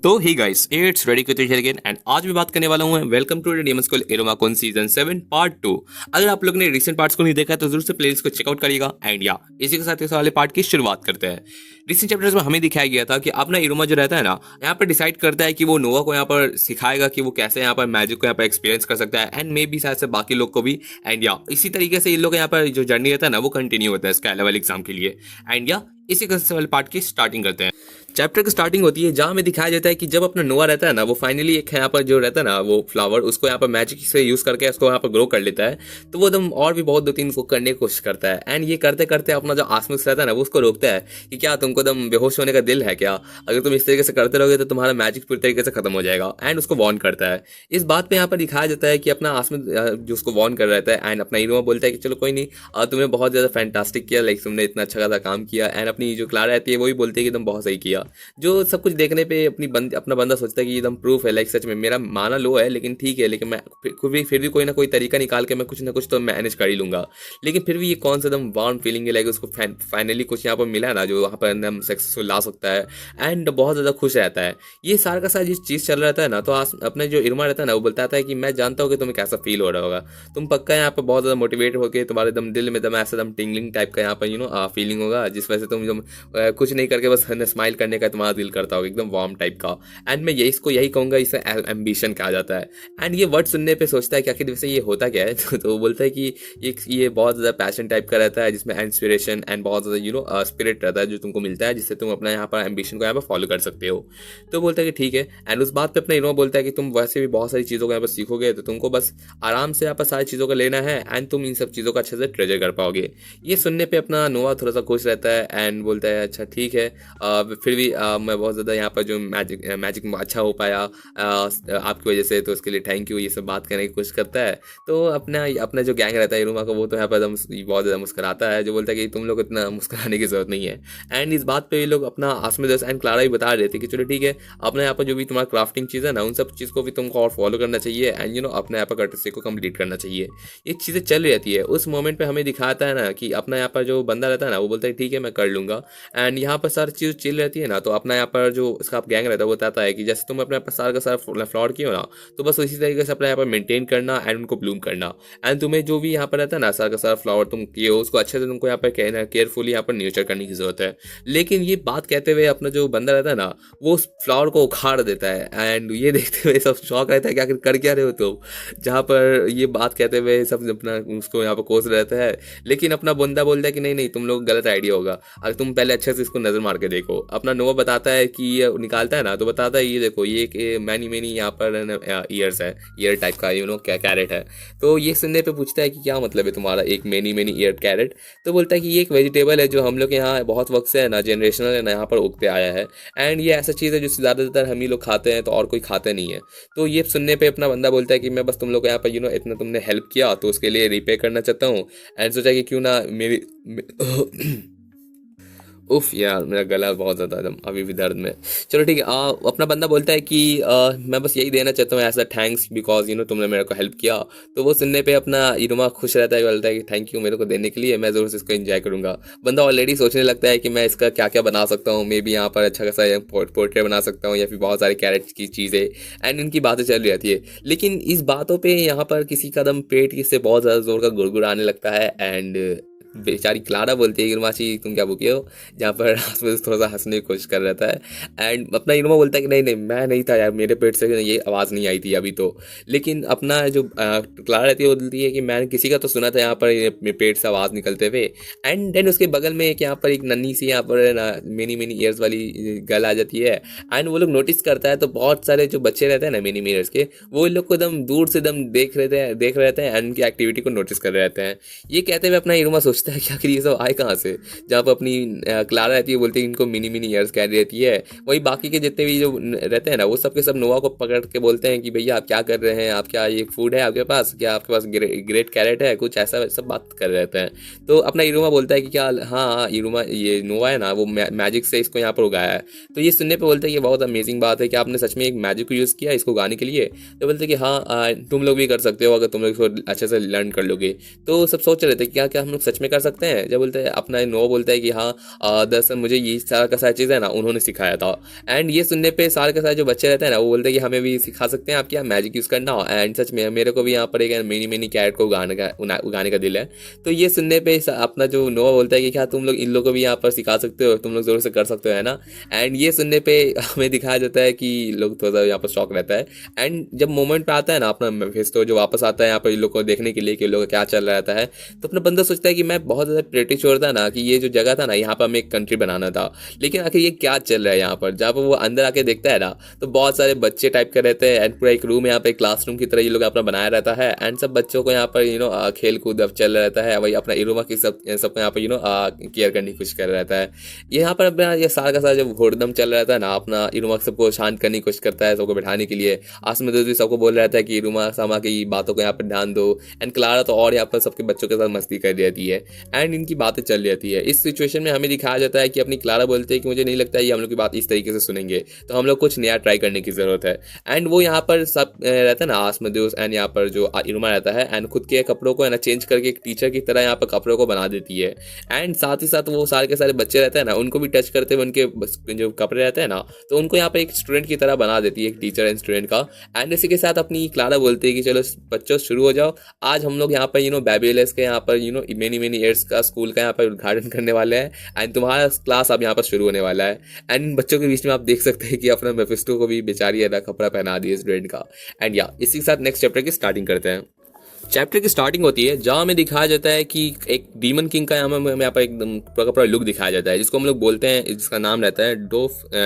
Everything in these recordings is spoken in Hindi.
तो hi guys it's ready to again and आज मैं बात करने वाला हूँ welcome to demon school Aromacon season 7 part 2। अगर आप लोग ने रिसेंट पार्ट्स को नहीं देखा है तो जरूर से प्लेलिस्ट को चेकआउट करिएगा। एंड या इसी के साथ इस वाले पार्ट की शुरुआत करते हैं। रिसेंट चैप्टर्स में हमें दिखाया गया था कि अपना इरोमा जो रहता है ना, यहाँ पर डिसाइड करता है कि वो नोवा को यहाँ पर सिखाएगा कि वो कैसे यहाँ पर मैजिक को यहाँ पर एक्सपीरियंस कर सकता है एंड मे बी शायद से बाकी लोग को भी। एंड या इसी तरीके से इन लोग यहाँ पर जो जर्नी रहता है ना वो कंटिन्यू होता है स्काई लेवल एग्जाम के लिए। एंड या इसी वाले पार्ट की स्टार्टिंग करते हैं। चैप्टर की स्टार्टिंग होती है जहाँ हमें दिखाया जाता है कि जब अपना नोवा रहता है ना वो फाइनली एक यहाँ पर जो रहता है ना वो फ्लावर उसको यहाँ पर मैजिक से यूज करके उसको यहाँ पर ग्रो कर लेता है। तो वो एकदम और भी बहुत 2-3 को करने की कोशिश करता है एंड ये करते करते अपना जो आसमिक्स रहता है ना वो उसको रोकता है कि क्या तुमको एकदम बेहोश होने का दिल है क्या, अगर तुम इस तरीके से करते रहोगे तो तुम्हारा मैजिक पूरी तरीके से खत्म हो जाएगा। एंड उसको वॉर्न करता है। इस बात पे यहाँ पर दिखाया जाता है कि अपना आसमिक जो उसको वॉर्न कर रहता है एंड अपना इरोमा बोलता है कि चलो कोई नहीं, तुमने बहुत ज़्यादा फैंटास्टिक किया, लाइक तुमने इतना अच्छा खासा काम किया। एंड अपनी जो क्लारा रहती है वही बोलती है कि एकदम बहुत सही किया। जो सब कुछ देखने पे अपना बंदा सोचता है कि एकदम प्रूफ है, लाइक सच में मेरा माना लो है लेकिन ठीक है, लेकिन मैं फिर भी कोई ना कोई तरीका निकाल के मैं कुछ ना कुछ तो मैनेज कर ही लूंगा। लेकिन फिर भी ये कौन सा एकदम वार्म फीलिंग है, लाइक उसको फाइनली कुछ यहाँ पर मिला है ना जो वहाँ पर एकदम सक्सेसफुल ला सकता है एंड बहुत ज़्यादा खुश रहता है। ये सारा का सारा जिस चीज़ चल रहा है ना तो अपने जो इरमा रहता है ना वो बोलता है कि मैं जानता हूँ कि तुम्हें कैसा फील हो रहा होगा, तुम पक्का यहाँ पर बहुत ज़्यादा मोटिवेट होकर तुम्हारे एकदम दिल में एकदम ऐसा एकदम टिंगलिंग टाइप का यहाँ पर फीलिंग होगा जिस वजह से तुम एकदम कुछ नहीं करके बस स्माइल करने का तुम्हारा दिल करता होगा, एकदम वार्म टाइप का। एंड मैं यही कहूँगा, इसे एम्बिशन कहा जाता है। एंड ये वर्ड सुनने पे सोचता है कि आखिर वैसे ये होता क्या है तो वो बोलता है कि ये बहुत ज़्यादा पैशन टाइप का रहता है जिसमें इंस्पिरेशन एंड बहुत ज़्यादा स्पिरिट रहता है जो तुमको मिलता है जिससे तुम अपना यहाँ पर एम्बिशन को यहाँ पर फॉलो कर सकते हो। तो बोलता है कि ठीक है। एंड उस बात पे अपना इनोवा बोलता है कि तुम वैसे भी बहुत सारी चीज़ों को यहाँ पर सीखोगे तो तुमको बस आराम से यहाँ पर सारी चीज़ों को लेना है एंड तुम इन सब चीज़ों का अच्छे से ट्रेजर कर पाओगे। ये सुनने पर अपना नोवा थोड़ा सा खुश रहता है एंड बोलता है अच्छा ठीक है, फिर भी मैं बहुत ज़्यादा यहाँ पर जो मैजिक अच्छा हो पाया आपकी वजह से, तो उसके लिए थैंक यू, ये सब बात करने की कोशिश करता है। तो अपना जो गैंग रहता है इरोमा का वो तो यहाँ पर बहुत ज़्यादा मुस्कुराता है, जो बोलता है कि तुम लोग इतना मुस्कुराने की जरूरत नहीं है। एंड इस बात पे ये लोग अपना आसमिदस एंड क्लारा भी बता रहे थे कि चलो ठीक है, अपने यहाँ पर जो भी तुम्हारा क्राफ्टिंग चीज़ है ना उन सब चीज़ को भी तुमको और फॉलो करना चाहिए एंड अपने यहाँ पर कर्टसी को कंप्लीट करना चाहिए। ये चीज़ें चल रहती है। उस मोमेंट पर हमें दिखाता है ना कि अपना यहाँ पर जो बंदा रहता है ना वो बोलता है ठीक है मैं कर लूँगा। एंड यहाँ पर सारी चीज़ चिल रहती है ना तो अपना यहाँ पर जो इसका गैंग रहता है वो बताता है कि जैसे तुम अपने सारा का सारा फ्लॉर किया ना तो बस उसी तरीके से अपने यहाँ पर मेंटेन करना एंड उनको ब्लूम करना। एंड तुम्हें जो भी यहाँ पर रहता है ना सारा का सारा फ्लावर तुम किए हो उसको अच्छे से तुमको यहाँ पर केयरफुली यहाँ पर न्यूचर करने की जरूरत है। लेकिन ये बात कहते हुए अपना जो बंदा रहता है ना वो उस फ्लावर को उखाड़ देता है एंड ये देखते हुए सब शौक रहता है कि आखिर कर क्या रहे हो तो, जहाँ पर ये बात कहते हुए सब अपना उसको यहाँ पर कोस रहता है। लेकिन अपना बंदा बोलता है कि नहीं नहीं तुम लोग गलत आइडिया होगा, अगर तुम पहले अच्छे से इसको नजर मार के देखो। अपना नोवा बताता है कि ये निकालता है ना तो बताता है ये देखो ये एक मैनी यहाँ पर ईयर्स है, ईयर टाइप का क्या कैरेट है। तो ये सुनने पे पूछता है कि क्या मतलब है तुम्हारा एक मैनी ईयर कैरेट। तो बोलता है कि ये एक वेजिटेबल है जो हम लोग यहाँ बहुत वक्त से है ना जनरेशनल है ना यहाँ पर उगते आया है एंड ये ऐसा चीज़ है जो ज़्यादातर हम ही लोग खाते हैं तो और कोई खाते नहीं है। तो ये सुनने पे अपना बंदा बोलता है कि मैं बस तुम लोग यहाँ पर इतना तुमने हेल्प किया तो उसके लिए रिपे करना चाहता हूँ। एंड सोचा कि क्यों ना मेरी उफ यार मेरा गला बहुत ज़्यादा एकदम अभी भी दर्द में। चलो ठीक है। अपना बंदा बोलता है कि मैं बस यही देना चाहता हूँ ऐसा थैंक्स बिकॉज तुमने मेरे को हेल्प किया। तो वो सुनने पे अपना इरोमा खुश रहता है, बोलता है कि थैंक यू मेरे को देने के लिए, मैं ज़रूर से इसको एंजॉय करूँगा। बंदा ऑलरेडी सोचने लगता है कि मैं इसका क्या क्या बना सकता हूँ, मे बी यहाँ पर अच्छा खासा पोर्ट्रेट बना सकता हूँ या फिर बहुत सारी कैरेट की चीज़ें एंड इनकी बातें चल रहती है। लेकिन इस बातों पर यहाँ पर किसी का दम पेट से बहुत ज़्यादा जोर का गुड़गुड़ाने लगता है एंड बेचारी क्लारा बोलती है कि इरमाची तुम क्या भूखे हो, जहाँ पर आसपास थोड़ा सा हंसने की कोशिश कर रहा था। एंड अपना इरमा बोलता है कि नहीं नहीं मैं नहीं था यार, मेरे पेट से ये आवाज़ नहीं आई थी अभी तो। लेकिन अपना जो क्लारा रहती है वो बोलती है कि मैंने किसी का तो सुना था यहाँ पर मेरे पेट से आवाज़ निकलते हुए। एंड देन उसके बगल में एक यहाँ पर एक नन्ही सी यहाँ पर ना मिनी ईयर्स वाली गर्ल आ जाती है एंड वो लोग नोटिस करता है तो बहुत सारे जो बच्चे रहते हैं ना मिनी ईयर्स के वो इन लोग को एकदम दूर से एकदम देख रहे थे एंड उनकी एक्टिविटी को नोटिस कर रहे रहते हैं। ये कहते हुए अपना इरमा सोचता है कि आखिर ये सब आए कहाँ से, जहाँ पर अपनी क्लारा रहती है बोलती है इनको मिनी ईयर्स कह रहती है। वही बाकी के जितने भी जो रहते हैं ना वो सब के सब नोवा को पकड़ के बोलते हैं कि भैया आप क्या कर रहे हैं, आप क्या ये फूड है आपके पास, क्या आपके पास ग्रेट कैरेट है, कुछ ऐसा सब बात कर रहे रहते हैं। तो अपना इरोमा बोलता है कि क्या हाँ इरोमा ये नोवा है ना वो मैजिक से इसको यहाँ पर उगाया है। तो ये सुनने पर बोलते हैं ये बहुत अमेजिंग बात है कि आपने सच में एक मैजिक को यूज़ किया इसको उगाने के लिए। तो बोलते हैं कि हाँ तुम लोग भी कर सकते हो अगर तुम लोग इसको अच्छे से लर्न कर लोगे। तो सब सोच रहे थे कि क्या क्या हम लोग सच में कर सकते हैं? जब बोलते हैं अपना नोआ बोलता है कि हाँ दरअसल मुझे ये सारा का सारा चीज़ है ना उन्होंने सिखाया था। एंड ये सुनने पे सारे के सारे जो बच्चे रहते हैं ना वो बोलते हैं कि हमें भी सिखा सकते हैं आप क्या मैजिक यूज़ करना। एंड सच में मेरे को भी यहाँ पर एक मिनी मिनी कैरेट को उगाने का दिल है। तो ये सुनने पे अपना जो नोआ बोलता है कि क्या तुम लोग इन लोगों को भी यहाँ पर सिखा सकते हो, तुम लोग ज़रूर से कर सकते हो, है ना। एंड ये सुनने पे हमें दिखाया जाता है कि लोग थोड़ा सा यहाँ पर शौक रहता है। एंड जब मोमेंट पे आता है ना अपना मेफिस्टो जो वापस आता है यहाँ पर इन लोग को देखने के लिए कि लोग क्या चल रहा रहता है, तो अपना बंदा सोचता है कि मैं बहुत ज़्यादा प्रेटी श्योर था ना कि ये जो जगह था ना यहाँ पर हमें एक कंट्री बनाना था, लेकिन आखिर ये क्या चल रहा है यहाँ पर। जहाँ पर वो अंदर आके देखता है ना तो बहुत सारे बच्चे टाइप के रहते हैं एंड पूरा एक रूम यहाँ पे क्लासरूम की तरह ये लोग अपना बनाया रहता है। एंड सब बच्चों को यहाँ पर खेल कूद अब चल रहता है, वही अपना इरोमा की सबको यहाँ पर केयर करने की कोशिश कर रहता है। यहाँ पर अपना ये सारा का सारा जब घोड़दम चल रहता है ना अपना इरोमा सबको शांत करने की कोशिश करता है, सबको बैठाने के लिए। आसमदोस भी सबको बोल रहता है कि इरोमा सामा की बातों को यहाँ पर ध्यान दो। एंड क्लारा तो और यहाँ पर सबके बच्चों के साथ मस्ती कर रहती है एंड इनकी बातें चल रहती है। इस सिचुएशन में हमें दिखाया जाता है कि अपनी क्लारा बोलते हैं कि मुझे नहीं लगता है ये हम लोग की बात इस तरीके से सुनेंगे, तो हम लोग कुछ नया ट्राई करने की ज़रूरत है। एंड वो यहाँ पर सब रहता है ना आसमदोस एंड यहाँ पर जो इरोमा रहता है एंड खुद के कपड़ों को है ना चेंज करके एक टीचर की तरह यहाँ पर कपड़ों को बना देती है। एंड साथ ही साथ वो सारे के सारे बच्चे रहते हैं ना उनको भी टच करते हुए उनके जो कपड़े रहते हैं ना तो उनको यहाँ पर एक स्टूडेंट की तरह बना देती है, एक टीचर एंड स्टूडेंट का। एंड इसी के साथ अपनी क्लारा बोलती है कि चलो बच्चों शुरू हो जाओ, आज हम लोग यहाँ पर बेबीलेस के यहाँ पर मेनी मेनी ईयर्स का स्कूल का यहाँ पर उद्घाटन करने वाले हैं एंड तुम्हारा क्लास अब यहाँ पर शुरू होने वाला है। एंड इन बच्चों के बीच में आप देख सकते हैं कि अपना मेफिस्टो को भी बेचारी है ना कपड़ा पहना दिया स्टूडेंट का। एंड या इसी के साथ नेक्स्ट चैप्टर की स्टार्टिंग करते हैं। चैप्टर की स्टार्टिंग होती है जहाँ हमें दिखाया जाता है कि एक डीमन किंग का यहाँ पर एकदम पूरा लुक दिखाया जाता है जिसको हम लोग बोलते हैं, जिसका नाम रहता है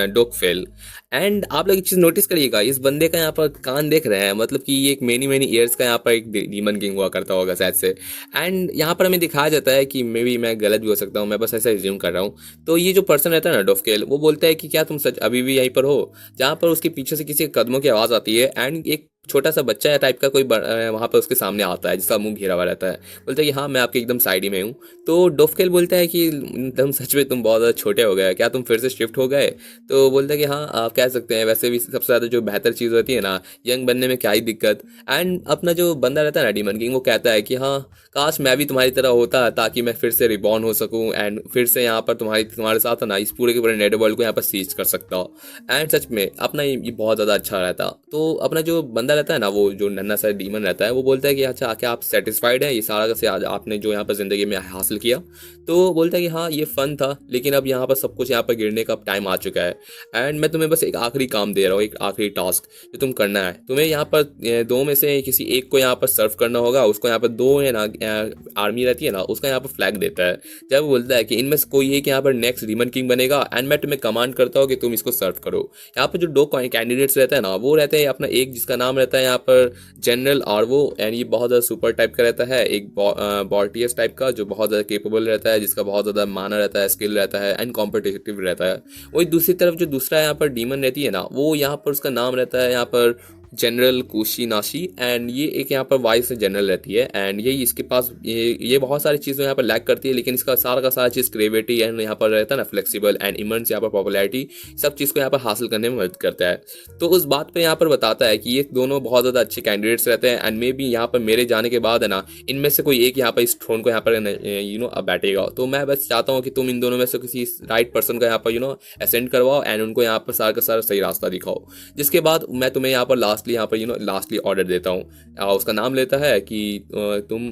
डोकफेल। एंड आप लोग एक चीज़ नोटिस करिएगा, इस बंदे का यहाँ पर कान देख रहे हैं, मतलब कि ये एक मेनी ईयर्स का यहाँ पर एक डीमन किंग हुआ करता होगा शायद से। एंड यहाँ पर हमें दिखाया जाता है कि मे बी मैं गलत भी हो सकता हूँ, मैं बस ऐसा रिज्यूम कर रहा हूँ। तो ये जो पर्सन रहता है ना डोफकेल, वो बोलता है कि क्या तुम सच अभी भी यहीं पर हो, जहाँ पर उसके पीछे से किसी कदमों की आवाज़ आती है एंड एक छोटा सा बच्चा है टाइप का कोई वहाँ पर उसके सामने आता है जिसका मुंह घेरा हुआ रहता है। बोलता है कि हाँ मैं आपके एकदम साइड ही में हूँ। तो डोफकेल बोलता है कि तुम सच में तुम बहुत ज़्यादा छोटे हो गए, क्या तुम फिर से शिफ्ट हो गए? तो बोलता है कि हाँ आप कह सकते हैं, वैसे भी सबसे ज़्यादा जो बेहतर चीज़ होती है ना यंग बनने में क्या ही दिक्कत। एंड अपना जो बंदा रहता है ना डीमन किंग, वो कहता है कि हाँ काश मैं भी तुम्हारी तरह होता ताकि मैं फिर से रिबॉर्न हो सकूँ एंड फिर से यहाँ पर तुम्हारे साथ ना इस पूरे के पूरे नेट वर्ल्ड को यहाँ पर सीज कर सकता हो। एंड सच में अपना ये बहुत ज़्यादा अच्छा रहता। तो अपना जो बंदा रहता है ना, वो जो नन्हा सा डीमन रहता है, वो बोलता है कि अच्छा क्या आप सेटिस्फाइड हैं ये सारा से आज आपने जो यहाँ पर ज़िंदगी में हासिल किया? तो बोलता है कि हाँ ये फ़न था, लेकिन अब यहाँ पर सब कुछ यहाँ पर गिरने का टाइम आ चुका है एंड मैं तुम्हें बस एक आखिरी काम दे रहा हूँ, एक आखिरी टास्क जो तुम करना है। तुम्हें यहाँ पर दो में से किसी एक को यहाँ पर सर्व करना होगा। उसको यहाँ पर दो है ना आर्मी रहती है ना, उसका यहाँ पर फ्लैग देता है। जब वो बोलता है कि इनमें से कोई एक यहाँ पर नेक्स्ट डीमन किंग बनेगा एंड मैं तुम्हें कमांड करता हूँ कि तुम इसको सर्व करो। यहाँ पर जो दो कैंडिडेट्स रहते हैं ना, वो रहते हैं अपना एक जिसका नाम रहता है यहाँ पर जनरल आर्वो एंड ये बहुत ज़्यादा सुपर टाइप का रहता है, एक बॉर्टियस टाइप का जो बहुत ज़्यादा केपेबल रहता है, जिसका बहुत ज़्यादा माना रहता है, स्किल रहता है एंड कॉम्पिटिटिव रहता है। वही दूसरी तरफ जो दूसरा यहाँ पर डीमन रहती है ना, वो यहाँ पर उसका नाम रहता है यहाँ पर जनरल कुशीनाशी एंड ये एक यहाँ पर वाइस जनरल रहती है एंड यही इसके पास ये बहुत सारी चीज़ें यहाँ पर लैक करती है, लेकिन इसका सारा का सारा चीज़ क्रिएटिविटी एंड यहाँ पर रहता है ना फ्लेक्सिबल एंड इमर्स यहाँ पर पॉपुलैरिटी, सब चीज़ को यहाँ पर हासिल करने में मदद करता है। तो उस बात पे यहाँ पर बताता है कि ये दोनों बहुत ज़्यादा अच्छे कैंडिडेट्स रहते हैं एंड मे बी यहाँ पर मेरे जाने के बाद है ना इनमें से कोई एक यहाँ पर इस थ्रोन को यहाँ पर अब बैठेगा। तो मैं बस चाहता हूँ कि तुम इन दोनों में से किसी राइट पर्सन का यहाँ पर असेंड करवाओ एंड उनको यहाँ पर सारा का सारा सही रास्ता दिखाओ। जिसके बाद मैं तुम्हें यहाँ पर लास्टली ऑर्डर देता हूँ। उसका नाम लेता है कि तुम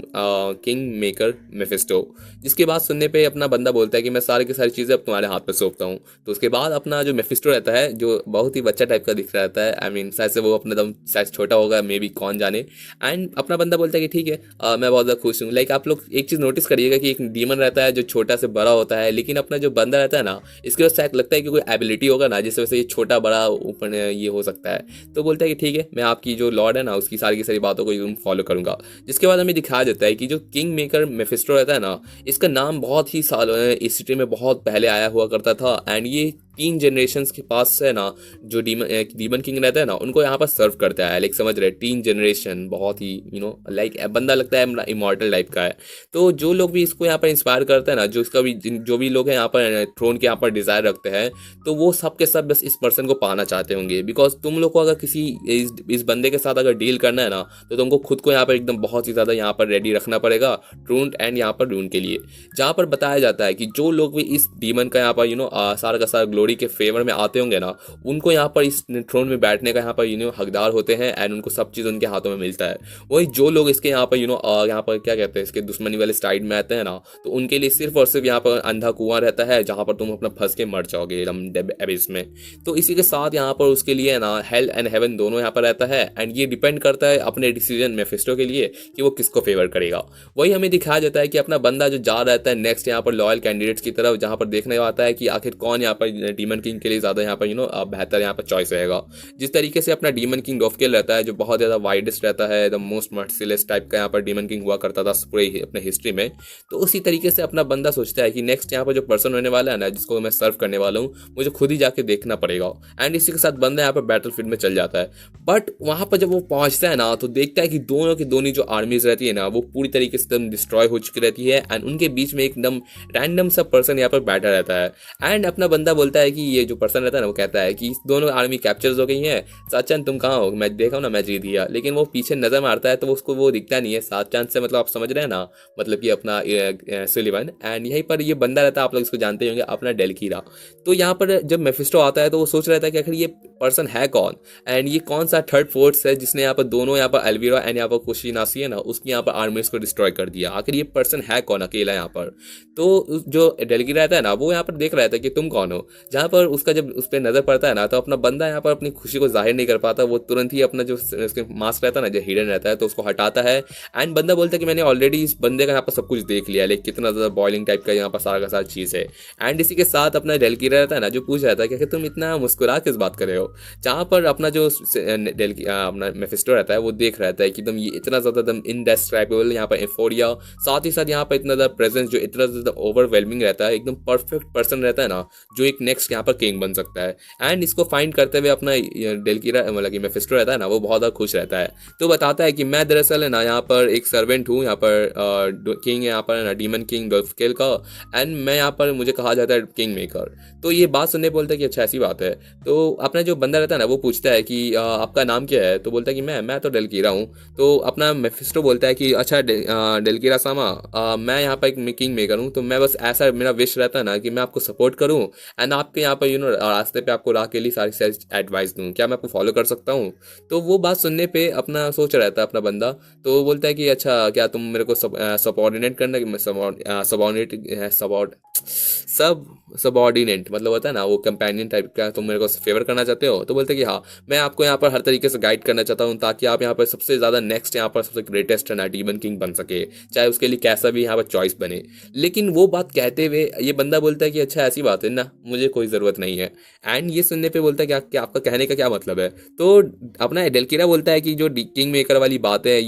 किंग मेकर मेफिस्टो। जिसके बाद सुनने पे अपना बंदा बोलता है कि मैं सारी की सारी चीज़ें अब तुम्हारे हाथ पे सौंपता हूँ। तो उसके बाद अपना जो मेफिस्टो रहता है, जो बहुत ही बच्चा टाइप का दिख रहता है, आई मीन शायद से वो अपना दम शायद छोटा होगा, मे बी कौन जाने। एंड अपना बंदा बोलता है कि ठीक है मैं बहुत ज़्यादा खुश हूँ। लाइक आप लोग एक चीज़ नोटिस करिएगा कि एक डीमन रहता है जो छोटा से बड़ा होता है, लेकिन अपना जो बंदा रहता है ना, इसके बाद शायद लगता है कि कोई एबिलिटी होगा ना जिस वजह से ये छोटा बड़ा ऊपर ये हो सकता है। तो बोलता है कि ठीक है मैं आपकी जो लॉर्ड है ना उसकी सारी की सारी बातों को एकदम फॉलो करूंगा। जिसके बाद हमें दिखाया जाता है कि जो किंग मेकर मेफिस्टो रहता है ना, इसका नाम बहुत ही साल इस सिटी में बहुत पहले आया हुआ करता था एंड ये 3 जनरेशंस के पास से ना जो डीमन किंग रहता है ना उनको यहाँ पर सर्व करता है। लाइक समझ रहे 3 जनरेशन, बहुत ही लाइक बंदा लगता है इमॉर्टल टाइप का है। तो जो लोग भी इसको यहाँ पर इंस्पायर करते हैं ना, जो इसका भी जो भी लोग हैं यहाँ पर थ्रोन के यहाँ पर डिजायर रखते हैं, तो वो सब के सब बस इस पर्सन को पाना चाहते होंगे। बिकॉज तुम लोग को अगर किसी इस बंदे के साथ अगर डील करना है ना, तो तुमको खुद को यहाँ पर एकदम बहुत ही ज़्यादा यहाँ पर रेडी रखना पड़ेगा ट्रून एंड यहाँ पर ड्रून के लिए। जहाँ पर बताया जाता है कि जो लोग भी इस डीमन का यहाँ पर सारा का सारा ग्लोरी के फेवर में आते होंगे ना, उनको यहाँ पर इस थ्रोन में बैठने का यहाँ पर हकदार होते हैं एंड उनको सब चीज़ उनके हाथों में मिलता है। वही जो लोग इसके यहाँ पर यहाँ पर क्या कहते हैं, इसके दुश्मनी वाले साइड में आते हैं ना, तो उनके लिए सिर्फ और सिर्फ यहाँ पर अंधा कुआं रहता है जहाँ पर तुम अपना फंस के मर जाओगे एकदम डेब एबिस में। तो इसी के साथ यहाँ पर उसके लिए ना हेल एंड हेवन दोनों यहाँ पर रहता है एंड ये डिपेंड करता है अपने डिसीजन मेफिस्टो के लिए कि वो किसको फेवर करेगा। वही हमें दिखाया जाता है कि अपना बंदा जो जा रहता है नेक्स्ट यहाँ पर लॉयल कैंडिडेट्स की तरफ, जहाँ पर देखने आता है कि आखिर कौन यहाँ पर डीमन किंग के लिए ज़्यादा यहाँ पर बेहतर यहाँ पर चॉइस रहेगा। जिस तरीके से अपना डीमन किंग डोफकेल रहता है जो बहुत ज़्यादा वाइडेस्ट रहता है, द मोस्ट मर्सिलेस टाइप का यहाँ पर डीमन किंग हुआ करता था पूरे अपने हिस्ट्री में, तो उसी तरीके से अपना बंदा सोचता है कि नेक्स्ट यहाँ पर जो पर्सन होने वाला है ना, जिसको मैं सर्व करने वाला हूँ, मुझे खुद ही जाके देखना पड़ेगा। एंड इसी के साथ बंदा यहाँ पर बैटल फील्ड में चल जाता है। बट वहाँ पर जब वो पहुँचता है ना, तो देखता है कि दोनों की दोनों जो आर्मीज रहती है ना, वो पूरी तरीके से एकदम डिस्ट्रॉय हो चुकी रहती है एंड उनके बीच में एकदम रैंडम सा पर्सन यहाँ पर बैठा रहता है। एंड अपना बंदा बोलता है कि ये जो पर्सन रहता है ना, वो कहता है कि दोनों आर्मी कैप्चर्स हो गई हैं, साचान तुम कहाँ हो, मैं देखा हूँ ना मैं जीत गया। लेकिन वो पीछे नजर मारता है तो उसको वो दिखता नहीं है। साचान से मतलब आप समझ रहे हैं ना, मतलब कि अपना सुलिवन। एंड यहीं पर ये बंदा रहता है, आप लोग इसको जानते होंगे, अपना डेलकीरा। तो यहाँ पर जब मेफिस्टो आता है तो वो सोच रहा था कि आखिर ये पर्सन है कौन एंड ये कौन सा थर्ड फोर्स है जिसने यहाँ पर दोनों यहाँ पर एल्वीरा एंड यहाँ पर कुशीनासी है ना, उसकी यहाँ पर आर्मीज को डिस्ट्रॉय कर दिया। आखिर ये पर्सन है कौन अकेला यहाँ पर। तो जो डेलकीरा रहता है ना, वो यहाँ पर देख रहा था कि तुम कौन हो। जहाँ पर उसका जब उस पर नजर पड़ता है ना, तो अपना बंदा यहाँ पर अपनी खुशी को जाहिर नहीं कर पाता। वो तुरंत ही अपना जो उसके मास्क रहता है ना, जो हिडन रहता है, तो उसको हटाता है। एंड बंदा बोलता है कि मैंने ऑलरेडी इस बंदे का यहाँ पर सब कुछ देख लिया, लेकिन कितना ज़्यादा बॉइलिंग टाइप का यहाँ पर सारा का सारा चीज़ है। एंड इसी के साथ अपना डेलकीरा रहता है ना, जो पूछ रहा था कि तुम इतना मुस्कुरा किस बात कर रहे हो। जहाँ पर अपना जो अपना मेफिस्टो रहता है, वो देख रहता है कि तुम ये इतना ज़्यादा एकदम इनडेस्क्राइबेबल यहाँ पर एफोरिया, साथ ही साथ यहाँ पर इतना ज़्यादा प्रेजेंस जो इतना ज़्यादा ओवरवेलमिंग रहता है, एकदम परफेक्ट पर्सन रहता है ना, जो एक नेक्स्ट यहाँ पर किंग बन सकता है। एंड इसको फाइंड करते हुए अपना डेलकीरा मतलब कि मेफिस्टो रहता है ना, वो बहुत ज़्यादा खुश रहता है। तो बताता है कि मैं दरअसल है ना यहाँ पर एक सर्वेंट हूँ, यहाँ पर किंग है यहाँ पर ना, डीमन किंग डोफकेल का। एंड मैं यहाँ पर मुझे कहा जाता है किंग मेकर। तो ये बात सुनने बोलता है कि अच्छा ऐसी बात है। तो अपना जो बंदा रहता है ना, वो पूछता है कि आपका नाम क्या है। तो बोलता है कि मैं तो डेलकीरा हूँ। तो अपना मेफिस्टो बोलता है कि अच्छा डेलकीरा सामा, मैं यहाँ पर एक किंग मेकर हूँ, तो मैं बस ऐसा मेरा विश रहता है ना कि मैं आपको सपोर्ट करूँ एंड आपके यहाँ पर रास्ते पे आपको राह के लिए सारी एडवाइस दूँ, क्या मैं आपको फॉलो कर सकता हूँ। तो वो बात सुनने पे अपना सोच रहता है अपना बंदा। तो वो बोलता है कि अच्छा क्या तुम मेरे को सबऑर्डिनेट करना, सबऑर्डिनेट मतलब होता है ना, वो कंपेनियन टाइप का, तुम मेरे को फेवर करना चाहते हो। तो बोलते हैं कि हाँ, मैं आपको यहाँ पर हर तरीके से गाइड करना चाहता हूँ ताकि आप यहाँ पर सबसे ज़्यादा नेक्स्ट यहाँ पर सबसे ग्रेटेस्ट है ना डीमन किंग बन सके, चाहे उसके लिए कैसा भी यहाँ पर चॉइस बने। लेकिन वो बात कहते हुए ये बंदा बोलता है कि अच्छा ऐसी बात है ना, मुझे कोई ज़रूरत नहीं है। एंड ये सुनने पे बोलता है कि आपका कहने का क्या मतलब है। तो अपना डेलकीरा बोलता है कि जो किंग मेकर वाली बात है,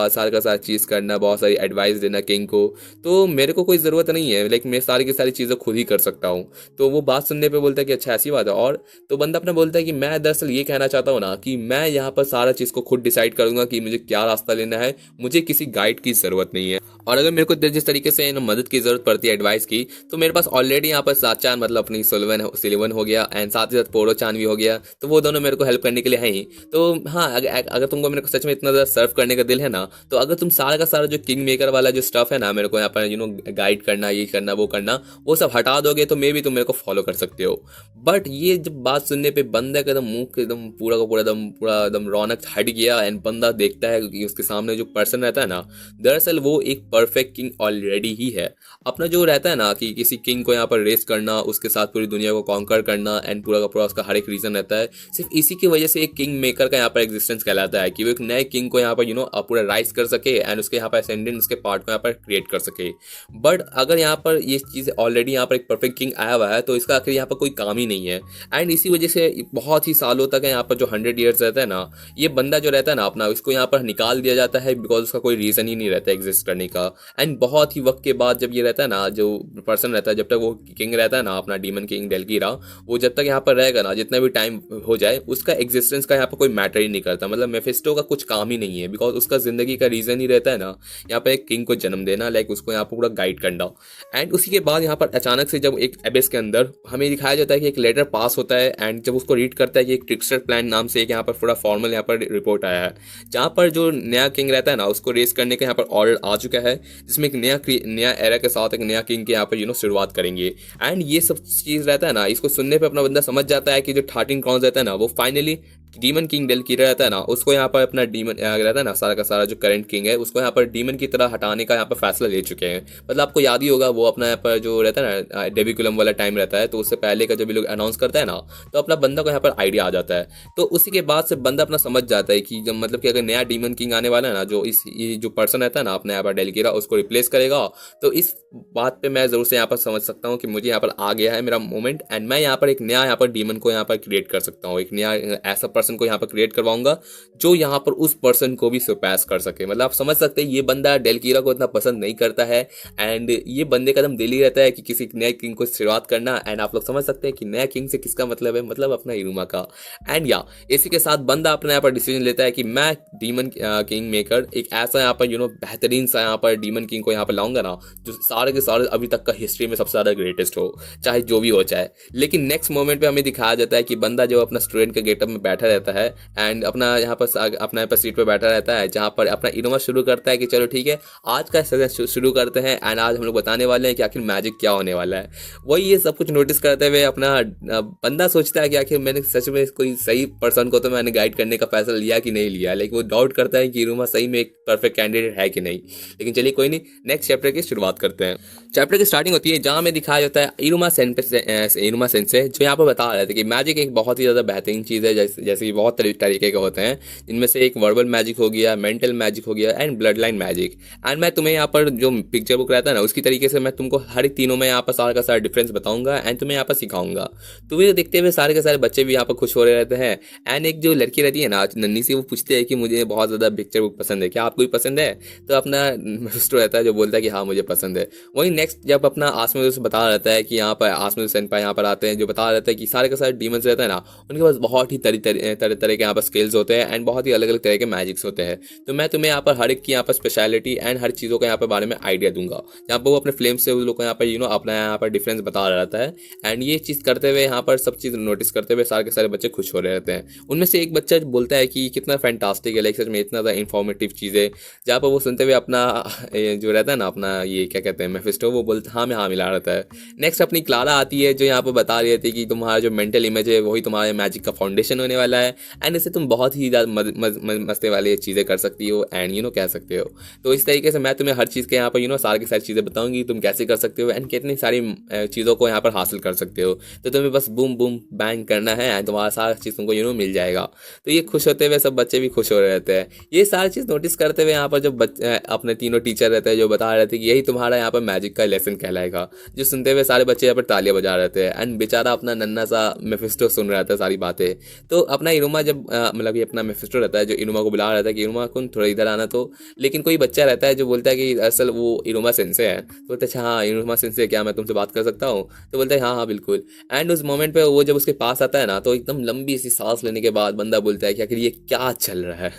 सारा का सारा चीज़ करना, बहुत सारी एडवाइस देना किंग को, तो मेरे को कोई ज़रूरत नहीं है, लेकिन मैं सारी की सारी चीज़ें खुद ही कर सकता हूँ। तो वो बात सुनने पे बोलता है कि अच्छा ऐसी बात है। और तो बंदा अपना बोलता है कि मैं दरअसल ये कहना चाहता हूँ ना कि मैं यहाँ पर सारा चीज़ को खुद डिसाइड करूंगा कि मुझे क्या रास्ता लेना है, मुझे किसी गाइड की ज़रूरत नहीं है। और अगर मेरे को जिस तरीके से मदद की ज़रूरत पड़ती है एडवाइस की, तो मेरे पास ऑलरेडी यहाँ पर साचान मतलब अपनी सिलिवन हो गया एंड साथ ही साथ पोरो चान भी हो गया, तो वो दोनों मेरे को हेल्प करने के लिए हैं ही। तो हाँ, अगर तुमको मेरे को सच में इतना ज़्यादा सर्व करने का दिल है ना, तो अगर तुम सारा का सारा जो किंग मेकर वाला जो स्टफ है ना, मेरे को यहाँ पर गाइड करना, ये करना वो करना, वो सब हटा दोगे तो मे भी तुम मेरे को फॉलो कर सकते हो। बट ये जब बात सुनने पे बंदा का एकदम मुंह के एकदम पूरा का पूरा एकदम रौनक हट गया एंड बंदा देखता है कि उसके सामने जो पर्सन रहता है ना, दरअसल वो एक परफेक्ट किंग ऑलरेडी ही है। अपना जो रहता है ना कि किसी किंग को यहाँ पर रेस करना, उसके साथ पूरी दुनिया को कॉन्कर करना एंड पूरा का पूरा उसका हर एक रीजन रहता है, सिर्फ इसी की वजह से एक किंग मेकर का यहाँ पर एग्जिस्टेंस कहलाता है कि वो एक नए किंग को यहाँ पर पूरा राइज कर सके एंड उसके यहाँ पर असेंडेंट उसके पार्ट को यहाँ पर क्रिएट कर सके। बट अगर यहाँ पर ये चीज़ ऑलरेडी यहाँ पर एक परफेक्ट किंग आया हुआ है, तो इसका आखिर यहाँ पर कोई काम ही नहीं है। एंड इसी वजह से बहुत ही सालों तक यहाँ पर जो 100 ईयर्स रहता है ना, ये बंदा जो रहता है ना अपना, इसको यहाँ पर निकाल दिया जाता है बिकॉज उसका कोई रीज़न ही नहीं रहता एग्जिस्ट करने का। एंड बहुत ही वक्त के बाद जब ये रहता है ना, जो पर्सन रहता है, जब तक वो किंग रहता है ना, अपना डीमन किंग डेलकीरा, वो जब तक यहाँ पर रहेगा ना, जितना भी टाइम हो जाए, उसका एग्जिस्टेंस का यहाँ पर कोई मैटर ही नहीं करता। मतलब मेफिस्टो का कुछ काम ही नहीं है, बिकॉज उसका जिंदगी का रीजन ही रहता है ना यहाँ पर एक किंग को जन्म देना, लाइक उसको यहाँ पर पूरा गाइड करना। एंड उसी के बाद यहाँ पर अचानक से जब एक एबिस के अंदर हमें दिखाया जाता है कि एक लेटर पास होता है, एंड जब उसको रीड करता है कि एक ट्रिक्स्टर प्लान नाम से एक यहाँ पर पूरा फॉर्मल यहाँ पर रिपोर्ट आया है, जहाँ पर जो नया किंग रहता है ना, उसको रेस करने का यहाँ पर ऑर्डर आ चुका है, जिसमें एक नया एरा के साथ एक नया किंग के यहाँ पर शुरुआत करेंगे। एंड ये सब चीज़ रहता है ना, इसको सुनने पे अपना बंदा समझ जाता है कि जो 13 क्राउन रहता है ना, वो फाइनली डीमन किंग डेलकीरा रहता है ना, उसको यहाँ पर अपना डीमन रहता है ना, सारा का सारा जो करंट किंग है, उसको यहाँ पर डीमन की तरह हटाने का यहाँ पर फैसला ले चुके हैं। मतलब आपको याद ही होगा, वो अपना यहाँ पर जो रहता है ना डेविकुलम वाला टाइम रहता है, तो उससे पहले का जब ये लोग अनाउंस करता है ना, तो अपना बंदा को यहाँ पर आइडिया आ जाता है। तो उसी के बाद से बंदा अपना समझ जाता है कि जब मतलब कि अगर नया डीमन किंग आने वाला है ना, जो ये जो पर्सन रहता है ना अपने यहाँ पर डेलकीरा, उसको रिप्लेस करेगा, तो इस बात पे मैं जरूर से यहाँ पर समझ सकता हूँ कि मुझे यहाँ पर आ गया है मेरा मोमेंट, एंड मैं यहाँ पर एक नया यहाँ पर डीमन को यहाँ पर क्रिएट कर सकता हूँ, एक नया ऐसा पर्सन को यहाँ पर क्रिएट करवाऊंगा जो यहाँ पर उस पर्सन को भी सरपास कर सके। मतलब आप समझ सकते हैं ये बंदा डेलकीरा को इतना पसंद नहीं करता है, एंड ये बंदे का एकदम दिल ही रहता है कि किसी नए किंग को शुरुआत करना। एंड आप लोग समझ सकते हैं कि नया किंग से किसका मतलब है, मतलब अपना इरुमा का। एंड या इसी के साथ बंदा अपने यहाँ पर डिसीजन लेता है कि मैं डीमन किंग मेकर एक ऐसा यहाँ पर बेहतरीन सा यहाँ पर डीमन किंग को यहाँ पर लाऊंगा ना, जो सारे के सारे अभी तक का हिस्ट्री में सबसे ज्यादा ग्रेटेस्ट हो, चाहे जो भी हो चाहे। लेकिन नेक्स्ट मोमेंट पे हमें दिखाया जाता है कि बंदा जो अपना स्टूडेंट के गेटअप में बैठा रहता है, एंड अपना यहाँ पर सीट पे बैठा रहता है, जहाँ पर अपना इनोवा शुरू करता है कि चलो ठीक है, आज का सेशन शुरू करते हैं, एंड आज हम लोग बताने वाले हैं कि आखिर मैजिक क्या होने वाला है। वही ये सब कुछ नोटिस करते हुए अपना बंदा सोचता है कि आखिर मैंने सच में कोई सही पर्सन को तो मैंने गाइड करने का फैसला लिया कि नहीं लिया। लाइक वो डाउट करता है कि इरुमा सही में एक परफेक्ट कैंडिडेट है कि नहीं। लेकिन चलिए कोई नहीं, नेक्स्ट चैप्टर की शुरुआत करते हैं। चैप्टर की स्टार्टिंग होती है जहाँ में दिखाया जाता है इरुमा सेंसे, जो यहाँ पर बता रहे थे कि मैजिक एक बहुत ही ज़्यादा बेहतरीन चीज़ है, जैसे कि बहुत तरीके के होते हैं, जिनमें से एक वर्बल मैजिक हो गया, मेंटल मैजिक हो गया, and blood line magic. And मैं तुम्हें यहाँ पर जो पिक्चर बुक रहता है ना, उसकी तरीके से मैं तुमको हर एक तीनों में यहाँ पर सारा का सारा डिफरेंस बताऊंगा, एंड तुम्हें यहाँ पर सिखाऊंगा। तुम्हें देखते हुए सारे के सारे बच्चे भी यहाँ पर खुश हो रहे रहते हैं। एंड एक जो लड़की रहती है ना नन्ही सी, वो पूछते हैं कि मुझे बहुत ज़्यादा पिक्चर बुक पसंद है, क्या आपको भी पसंद है? तो अपना मिस्टर रहता है जो बोलता है कि हाँ मुझे पसंद है। वहीं नेक्स्ट जब अपना आसमान से बता रहता है कि यहाँ पर आसमान सेनपाई यहाँ पर आते हैं, जो बता रहता है कि सारे के सारे डीमंस रहते हैं ना, उनके पास बहुत ही तरह के यहाँ पर स्किल्स होते हैं, एंड बहुत ही अलग अलग तरह के मैजिक्स होते हैं। तो मैं तुम्हें यहाँ पर हर एक की यहाँ पर स्पेशलिटी एंड हर चीज़ों का यहाँ पर बारे में आइडिया दूंगा, जहाँ पर वो अपने फ्लेम से उन लोग को यहाँ पर अपना यहाँ पर डिफरेंस बता रहता है। एंड ये चीज़ करते हुए यहाँ पर सब चीज़ नोटिस करते हुए सारे के सारे बच्चे खुश हो रहे रहते हैं। उनमें से एक बच्चा बोलता है कि कितना फैंटास्टिक है, लाइक सच में इतना ज़्यादा इन्फॉर्मेटिव चीज़ है, जहाँ पर वो सुनते हुए अपना जो रहता है ना अपना ये क्या कहते हैं मेफिस्टो, वो बोलता हाँ में हाँ मिला रहता है। नेक्स्ट अपनी क्लारा आती है, जो यहाँ पर बता रही थी कि तुम्हारा जो मेंटल इमेज है वही तुम्हारे मैजिक का फाउंडेशन होने वाला है, एंड इससे तुम बहुत ही ज़्यादा मस्ते वाली चीज़ें कर सकती हो, एंड कह सकते हो। तो इस तरीके से मैं तुम्हें हर चीज़ के यहाँ पर सारी की सारी चीज़ें बताऊंगी, तुम कैसे कर सकते हो, एंड कितनी सारी चीज़ों को यहाँ पर हासिल कर सकते हो। तो तुम्हें बस बूम बूम बैंग करना है, एंड तुम्हारा सारा चीज़ तुमको मिल जाएगा। तो ये खुश होते हुए सब बच्चे भी खुश हो रहे रहते हैं। ये सारी चीज़ नोटिस करते हुए यहाँ पर जो अपने तीनों टीचर रहते हैं, जो बता रहे थे कि यही तुम्हारा यहाँ पर मैजिक का लेसन कहलाएगा, जो सुनते हुए सारे बच्चे यहाँ पर तालियां बजा रहे थे। एंड बेचारा अपना नन्ना सा मेफिस्टो सुन रहा था सारी बातें। तो अपना इरुमा जब मतलब ये अपना मेफिस्टो रहता है जो इरुमा को बुला रहा था कि इरुमा कौन थोड़ा इधर आना, तो लेकिन कोई बच्चा रहता है जो बोलता है कि असल वो इरुमा सेंसे है। तो बोलते अच्छा हाँ इरुमा सेंसे, क्या मैं तुमसे बात कर सकता हूँ? तो बोलता है हाँ हाँ बिल्कुल। एंड उस मोमेंट पे वो जब उसके पास आता है ना, तो एकदम लंबी सी सांस लेने के बाद बंदा बोलता है कि आखिर ये क्या चल रहा है?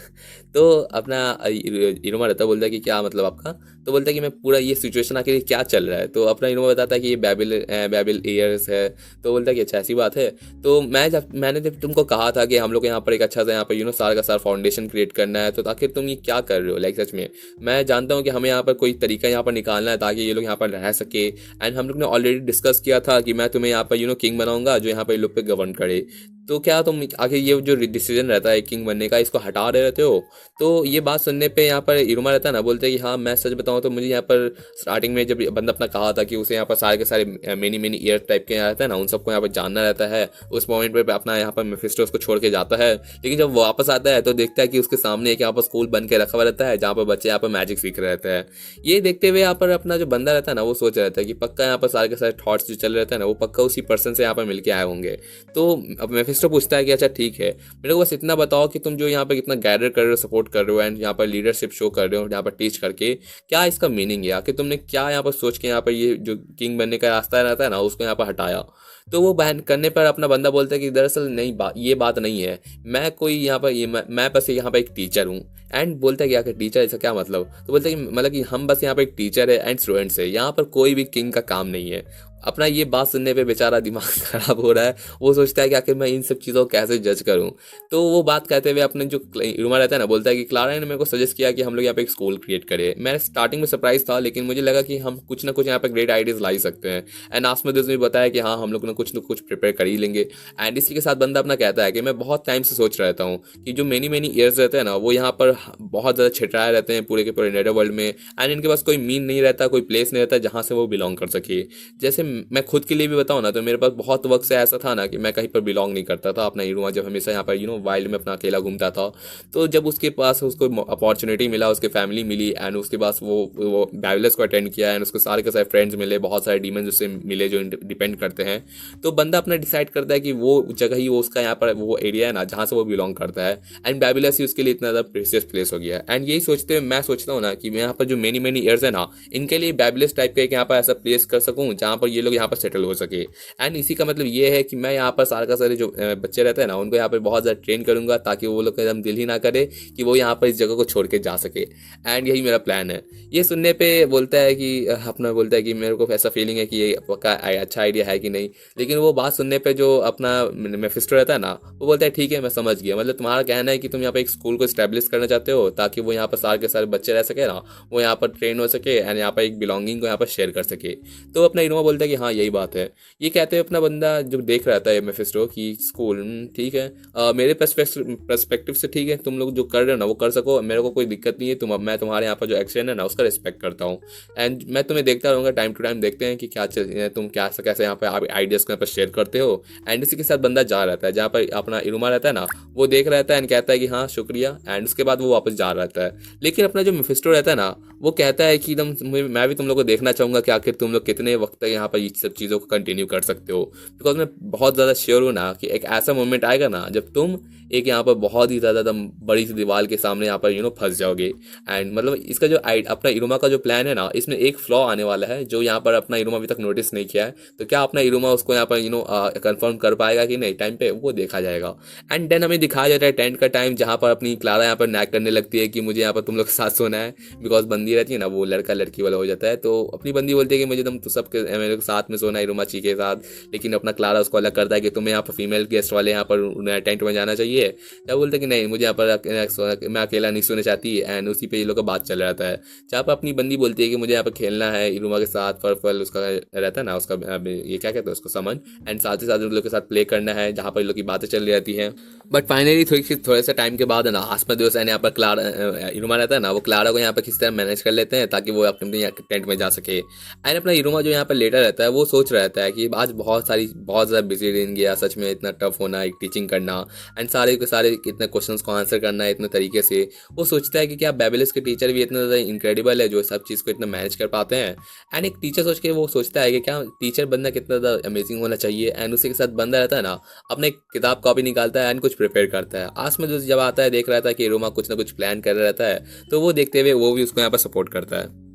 तो अपना इरुमा रहता है, बोलता है कि क्या मतलब आपका? तो बोलता है कि मैं पूरा ये सिचुएशन आखिर क्या चल रहा है? तो अपना इरुमा बताता है कि ये बैबिल ईयर्स है। तो बोलता है कि अच्छा ऐसी बात है। तो मैंने जब तुमको कहा था कि हम लोग यहाँ पर एक अच्छा सा यहाँ पर सारा का सारा फाउंडेशन क्रिएट करना है, तो आखिर तुम ये क्या कर रहे हो? लाइक सच में मैं जानता हूँ कि हमें यहाँ पर कोई तरीका यहाँ पर निकालना है ताकि ये लोग यहाँ पर रह सके। एंड हम लोग ने ऑलरेडी डिस्कस किया था कि मैं तुम्हें यहाँ पर किंग बनाऊंगा जो यहाँ पर लोग पे गवर्न करे। तो क्या तुम आखिर ये जो डिसीजन रहता है किंग बनने का, इसको हटा रहे रहते हो? तो ये बात सुनने पे यहाँ पर इरुमा रहता है ना, बोलते हैं कि हाँ मैं सच बताऊँ तो मुझे यहाँ पर स्टार्टिंग में जब बंदा अपना कहा था कि उसे यहाँ पर सारे के सारे मेनी ईयर टाइप के रहता है ना, उन सबको यहाँ पर जानना रहता है। उस मोमेंट पर अपना यहाँ पर मेफिस्टो उसको छोड़ के जाता है। लेकिन जब वापस आता है तो देखता है कि उसके सामने एक यहाँ पर स्कूल बन के रखा हुआ रहता है, जहाँ पर बच्चे यहाँ पर मैजिक सीख रहे रहते हैं। ये देखते हुए यहाँ पर अपना जो बंदा रहता है ना, वो सोच रहता है कि पक्का यहाँ पर सारे के सारे थॉट्स जो चल रहे थे ना, वो पक्का उसी पर्सन से यहाँ पर मिलके आए होंगे। तो अब मेफिस्टो मेफिस्टो पूछता है कि अच्छा ठीक है, मेरे को बस इतना बताओ कि तुम जो यहाँ पर कितना गैदर कर रहे हो, सपोर्ट कर रहे हो एंड यहाँ पर लीडरशिप शो कर रहे हो यहाँ पर टीच करके, क्या इसका मीनिंग है, आखिर तुमने क्या यहाँ पर सोच के यहाँ पर ये जो किंग बनने का रास्ता रहता है ना उसको यहाँ पर हटाया। तो वो बहन करने पर अपना बंदा बोलता है कि दरअसल नहीं, ये बात नहीं है, मैं कोई यहाँ पर मैं बस यहाँ पर एक टीचर हूँ। एंड बोलता है कि आखिर टीचर ऐसा क्या मतलब, तो बोलता है कि मतलब कि हम बस यहाँ पर एक टीचर है एंड स्टूडेंट्स है, यहाँ पर कोई भी किंग का काम नहीं है। अपना ये बात सुनने पे बेचारा दिमाग खराब हो रहा है, वो सोचता है कि आखिर मैं इन सब चीज़ों को कैसे जज करूं। तो वो बात कहते हुए अपने जो रूमा रहता है ना बोलता है कि क्लारा ने मेरे को सजेस्ट किया कि हम लोग यहाँ पे एक स्कूल क्रिएट करें। मैं स्टार्टिंग में सरप्राइज था, लेकिन मुझे लगा कि हम कुछ ना कुछ यहाँ पे ग्रेट आइडियाज़ ला ही सकते हैं। एंड आसमत ने बताया कि हाँ हम लोग ना कुछ प्रिपेयर कर ही लेंगे। एंड इसी के साथ बंदा अपना कहता है कि मैं बहुत टाइम से सोच रहता हूँ कि जो मेनी ईयर्स रहते हैं ना वो यहाँ पर बहुत ज़्यादा छिटराए रहते हैं पूरे के पूरे नेटर वर्ल्ड में। एंड इनके पास कोई मीन नहीं रहता, कोई प्लेस नहीं रहता जहाँ से वो बिलोंग कर सके। जैसे मैं खुद के लिए भी बताऊँ ना तो मेरे पास बहुत वक्त से ऐसा था ना कि मैं कहीं पर बिलोंग नहीं करता था। अपना इरुआ जब हमेशा यहाँ पर वाइल्ड में अपना अकेला घूमता था, तो जब उसके पास उसको अपॉर्चुनिटी मिला, उसके फैमिली मिली एंड उसके पास वो बैबलस को अटेंड किया एंड उसको सारे के सारे फ्रेंड्स मिले, बहुत सारे डीमंस उससे मिले जो डिपेंड करते हैं। तो बंदा अपना डिसाइड करता है कि वो जगह ही वो उसका यहाँ पर वो एरिया है ना जहाँ से वो बिलोंग करता है एंड बैबलस ही उसके लिए इतना ज़्यादा प्रेशियस प्लेस हो गया है। एंड यही सोचते हुए मैं सोचता हूँ ना कि मैं यहाँ पर जो मेनी ईयर्स है ना इनके लिए बैबलस टाइप का एक यहाँ पर ऐसा प्लेस कर सकूँ जहाँ पर ये लोग यहाँ पर सेटल हो सके। एंड इसी का मतलब ये है कि मैं यहाँ पर सारे का सारे जो बच्चे रहते हैं ना उनको यहाँ पर बहुत ज़्यादा ट्रेन करूँगा ताकि वो लोग एकदम दिल ही ना करे कि वो यहाँ पर इस जगह को छोड़ के जा सके। एंड यही मेरा प्लान है। ये सुनने पे बोलता है कि मेरे को ऐसा फीलिंग है कि ये पक्का अच्छा आइडिया है कि नहीं। लेकिन वो बात सुनने पे जो अपना मेफिस्टो रहता है ना वो बोलता है ठीक है मैं समझ गया, मतलब तुम्हारा कहना है कि तुम यहाँ पे एक स्कूल को स्टैब्लिश करना चाहते हो ताकि वो यहाँ पर सारे के सारे बच्चे रह सके ना, वो यहाँ पर ट्रेन हो सके एंड यहाँ पर एक बिलोंगिंग को यहाँ पर शेयर कर सके। तो अपना इनोवा बोलता है कि हाँ यही बात है। ये कहते हुए अपना बंदा जो देख रहा था मेफिस्टो की स्कूल ठीक है, मेरे पर्सपेक्टिव से ठीक है, तुम लोग जो कर रहे हो ना वो कर सको, मेरे को कोई दिक्कत नहीं है। मैं तुम्हारे यहाँ पर जो एक्शन है ना उसका रिस्पेक्ट करता हूँ एंड मैं तुम्हें देखता रहूँगा, टाइम टू टाइम देखते हैं कि क्या तुम कैसे यहाँ पे आप आइडियाज़ को यहाँ पर शेयर करते हो। एंड इसी के साथ बंदा जा रहता है जहाँ पर अपना इरुमा रहता है ना वो देख रहता है एंड कहता है कि हाँ शुक्रिया एंड उसके बाद वो वापस जा रहता है। लेकिन अपना जो मेफिस्टो रहता है ना वो कहता है कि मैं भी तुम लोग को देखना चाहूँगा कि आखिर तुम लोग कितने वक्त तक यहाँ पर ये सब चीज़ों को कंटिन्यू कर सकते हो। बिकॉज मैं बहुत ज़्यादा श्योर हूँ ना कि एक ऐसा मोमेंट आएगा ना जब तुम एक यहाँ पर बहुत ही ज़्यादा बड़ी सी दीवार के सामने यहाँ पर फंस जाओगे। एंड मतलब इसका जो अपना इरुमा का जो प्लान है ना इसमें एक फ्लॉ आने वाला है जो यहाँ पर अपना इरुमा अभी तक नोटिस नहीं किया है। तो क्या अपना इरुमा उसको यहाँ पर कंफर्म कर पाएगा कि नहीं टाइम पे, वो देखा जाएगा। एंड देन हमें दिखाया जाता है टेंट का टाइम जहाँ पर अपनी क्लारा यहाँ पर नैक करने लगती है कि मुझे यहाँ पर तुम लोग के साथ सोना है। बिकॉज बंदी रहती है ना वो लड़का लड़की वाला हो जाता है, तो अपनी बंदी बोलती है कि मुझे तुम तो सबके मेरे साथ में सोना है इरुमा ची के साथ। लेकिन अपना क्लारा उसको अलग करता है कि तुम्हें यहाँ पर फीमेल गेस्ट वाले यहाँ पर टेंट में जाना चाहिए। तब बोलते हैं कि नहीं मुझे यहाँ पर मैं अकेला नहीं सोना चाहती। एंड उसी पे ये लोग का बात चल रहा था जहाँ पर अपनी बंदी बोलती है कि मुझे यहाँ पर खेलना है इरुमा के साथ, फल उसका रहता है ना उसका ये क्या कहते हैं उसको समन, एंड साथ ही साथ उन लोग के साथ प्ले करना है जहाँ पर लोग की बातें चल रही रहती हैं। बट फाइनली थोड़े से टाइम के बाद है ना आसमा दिवस यहाँ पर क्लारा इरुमा रहता है ना वो क्लारा को यहाँ पर किस तरह मैनेज कर लेते हैं ताकि वो अपने टेंट में जा सके। एंड अपना इरुमा जो यहाँ पर लेटर रहता है वो सोच रहता है कि आज बहुत ज़्यादा बिजी दिन गया, सच में इतना टफ होना एक टीचिंग करना एंड सारे के सारे इतने क्वेश्चंस को आंसर करना है इतने तरीके से। वो सोचता है कि क्या बैबलिस के टीचर भी इतना ज़्यादा इनक्रेडिबल है जो सब चीज़ को इतना मैनेज कर पाते हैं। एंड एक टीचर सोच के वो सोचता है कि क्या टीचर बनना कितना ज़्यादा अमेजिंग होना चाहिए। एंड उसी के साथ बंदा रहता है ना अपने किताब कॉपी निकालता है एंड कुछ प्रिपेयर करता है। आस में जो जब आता है देख रहा था कि इरुमा कुछ ना कुछ प्लान कर रहता है, तो वो देखते हुए वो भी उसको यहाँ पर सपोर्ट करता है।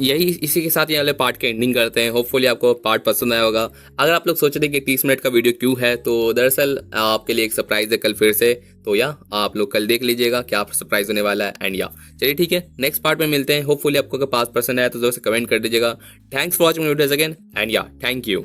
यही इसी के साथ ये वाले पार्ट के एंडिंग करते हैं। होपफुली आपको पार्ट पसंद आया होगा। अगर आप लोग सोच रहे हैं कि 30 मिनट का वीडियो क्यों है, तो दरअसल आपके लिए एक सरप्राइज है कल फिर से। तो आप लोग कल देख लीजिएगा क्या सरप्राइज होने वाला है। एंड चलिए ठीक है, नेक्स्ट पार्ट में मिलते हैं। होपफुली आपको अगर पास पसंद आया तो जरूर से कमेंट कर दीजिएगा। Thanks for watching videos again and thank you.